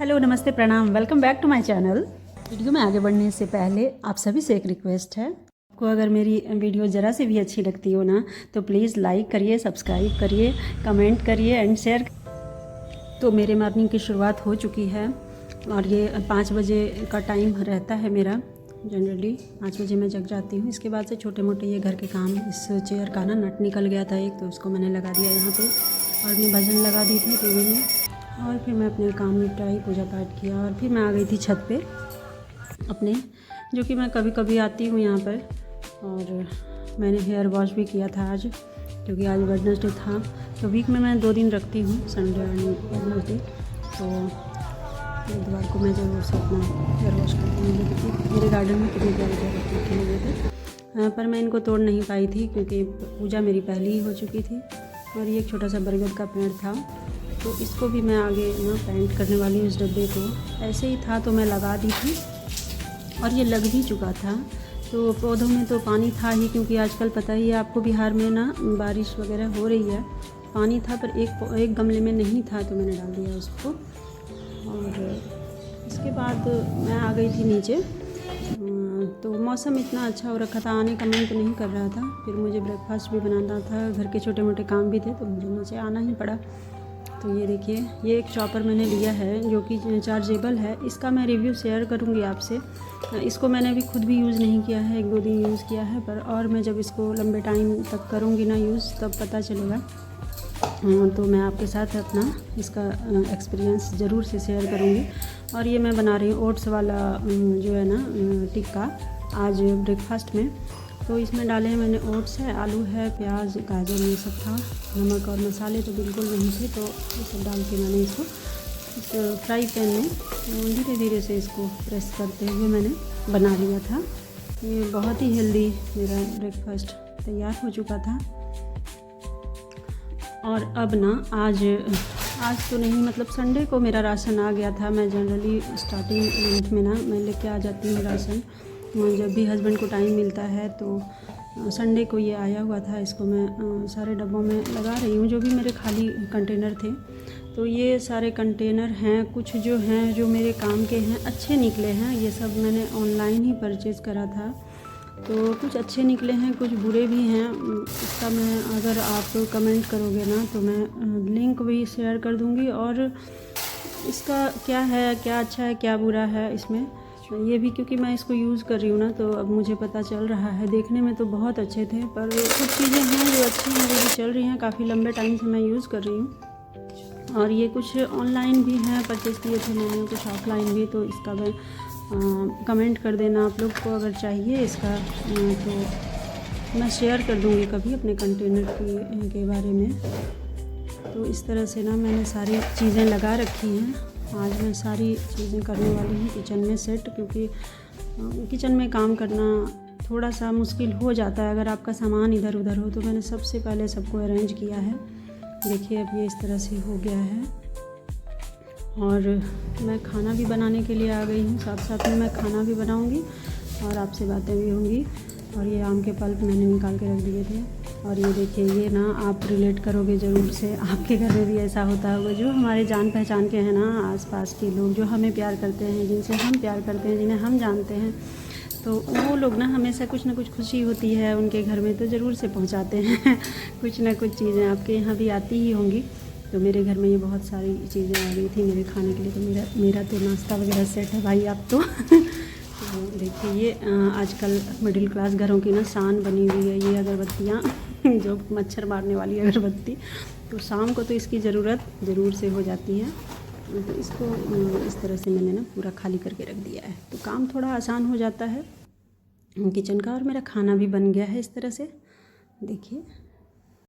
Hello, नमस्ते, प्रणाम। Welcome back to my channel. Video में आगे बढ़ने से पहले आप सभी से एक रिक्वेस्ट है। आपको अगर मेरी वीडियो ज़रा से भी अच्छी लगती हो ना तो प्लीज़ लाइक करिए, सब्सक्राइब करिए, कमेंट करिए एंड शेयर। तो मेरे मॉर्निंग की शुरुआत हो चुकी है और ये 5 बजे का टाइम रहता है मेरा। जनरली 5 बजे मैं जग जाती हूँ। इसके बाद से छोटे मोटे ये घर के काम, इस चेयर का ना नट निकल गया था एक, तो उसको मैंने लगा दिया यहाँ पे और मैं भजन लगा दी थी टीवी में। और फिर मैं अपने काम निपटाई, पूजा पाठ किया और फिर मैं आ गई थी छत पे अपने, जो कि मैं कभी कभी आती हूँ यहाँ पर। और मैंने हेयर वॉश भी किया था आज, क्योंकि आज वेडनेसडे था। तो वीक में मैं 2 दिन रखती हूँ, संडे और वेडनेसडे। तो बुधवार को मैं ज़रूर से अपना हेयर वॉश करती हूँ, क्योंकि मेरे गार्डन में कितने प्यारे प्यारे रखे हुए थे। पर मैं इनको तोड़ नहीं पाई थी क्योंकि पूजा मेरी पहले ही हो चुकी थी। और ये एक छोटा सा बरगद का पेड़ था, तो इसको भी मैं आगे ना पेंट करने वाली हूँ। इस डब्बे को ऐसे ही था तो मैं लगा दी थी और ये लग भी चुका था। तो पौधों में तो पानी था ही, क्योंकि आजकल पता ही है आपको बिहार में ना बारिश वगैरह हो रही है। पानी था पर एक गमले में नहीं था, तो मैंने डाल दिया उसको। और इसके बाद मैं आ गई थी नीचे। तो मौसम इतना अच्छा हो रखा था, आने का मन तो नहीं कर रहा था। फिर मुझे ब्रेकफास्ट भी बनाना था, घर के छोटे मोटे काम भी थे, तो मुझे नीचे आना ही पड़ा। तो ये देखिए, ये एक चॉपर मैंने लिया है जो कि चार्जेबल है। इसका मैं रिव्यू शेयर करूँगी आपसे। इसको मैंने अभी खुद भी यूज़ नहीं किया है, 1-2 दिन यूज़ किया है, पर और मैं जब इसको लंबे टाइम तक करूँगी ना यूज़, तब पता चलेगा। तो मैं आपके साथ अपना इसका एक्सपीरियंस ज़रूर से शेयर करूँगी। और ये मैं बना रही हूँ ओट्स वाला जो है ना टिक्का, आज ब्रेकफास्ट में। तो इसमें डाले हैं मैंने ओट्स है, आलू है, प्याज, गाजर, ये सब था। नमक और मसाले तो बिल्कुल नहीं थे, तो ये सब डाल के मैंने इसको इस फ्राई पैन में धीरे धीरे से इसको प्रेस करते हुए मैंने बना लिया था। ये बहुत ही हेल्दी मेरा ब्रेकफास्ट तैयार हो चुका था। और अब ना आज तो नहीं, मतलब संडे को मेरा राशन आ गया था। मैं जनरली स्टार्टिंग मंथ में ना मैं लेके आ जाती हूँ राशन, जब भी हस्बैंड को टाइम मिलता है। तो संडे को ये आया हुआ था, इसको मैं सारे डब्बों में लगा रही हूँ, जो भी मेरे खाली कंटेनर थे। तो ये सारे कंटेनर हैं, कुछ जो हैं जो मेरे काम के हैं, अच्छे निकले हैं। ये सब मैंने ऑनलाइन ही परचेज़ करा था, तो कुछ अच्छे निकले हैं, कुछ बुरे भी हैं। इसका मैं, अगर आप कमेंट करोगे ना तो मैं लिंक भी शेयर कर दूँगी। और इसका क्या है, क्या अच्छा है, क्या बुरा है इसमें, ये भी क्योंकि मैं इसको यूज़ कर रही हूँ ना, तो अब मुझे पता चल रहा है। देखने में तो बहुत अच्छे थे, पर कुछ चीज़ें हैं जो अच्छी मेरी भी चल रही हैं, काफ़ी लंबे टाइम से मैं यूज़ कर रही हूँ। और ये कुछ ऑनलाइन भी हैं, परचेज़ किए थे मैंने, कुछ ऑफलाइन भी। तो इसका मैं कमेंट कर देना आप लोग को अगर चाहिए इसका, तो मैं शेयर कर दूँगी कभी अपने कंटेनर के बारे में। तो इस तरह से ना मैंने सारी चीज़ें लगा रखी हैं। आज मैं सारी चीज़ें करने वाली हूँ किचन में सेट, क्योंकि किचन में काम करना थोड़ा सा मुश्किल हो जाता है अगर आपका सामान इधर उधर हो। तो मैंने सबसे पहले सबको अरेंज किया है। देखिए अब ये इस तरह से हो गया है। और मैं खाना भी बनाने के लिए आ गई हूँ, साथ साथ में मैं खाना भी बनाऊँगी और आपसे बातें भी होंगी। और ये आम के पल्प मैंने निकाल के रख दिए थे। और ये देखिए, ये ना आप रिलेट करोगे ज़रूर से, आपके घर में भी ऐसा होता होगा। जो हमारे जान पहचान के हैं ना, आसपास के लोग जो हमें प्यार करते हैं, जिनसे हम प्यार करते हैं, जिन्हें हम जानते हैं, तो वो लोग ना हमेशा कुछ ना कुछ खुशी होती है उनके घर में तो ज़रूर से पहुंचाते हैं कुछ ना कुछ चीज़ें आपके यहाँ भी आती ही होंगी। तो मेरे घर में ये बहुत सारी चीज़ें आ गई थी मेरे खाने के लिए। तो मेरा तो नाश्ता वगैरह सेट है भाई आप तो तो देखिए, ये आजकल मिडिल क्लास घरों की ना शान बनी हुई है ये अगरबत्तियाँ जो मच्छर मारने वाली अगरबत्ती। तो शाम को तो इसकी ज़रूरत ज़रूर से हो जाती है। तो इसको इस तरह से मैंने ना पूरा खाली करके रख दिया है, तो काम थोड़ा आसान हो जाता है किचन का। और मेरा खाना भी बन गया है इस तरह से, देखिए।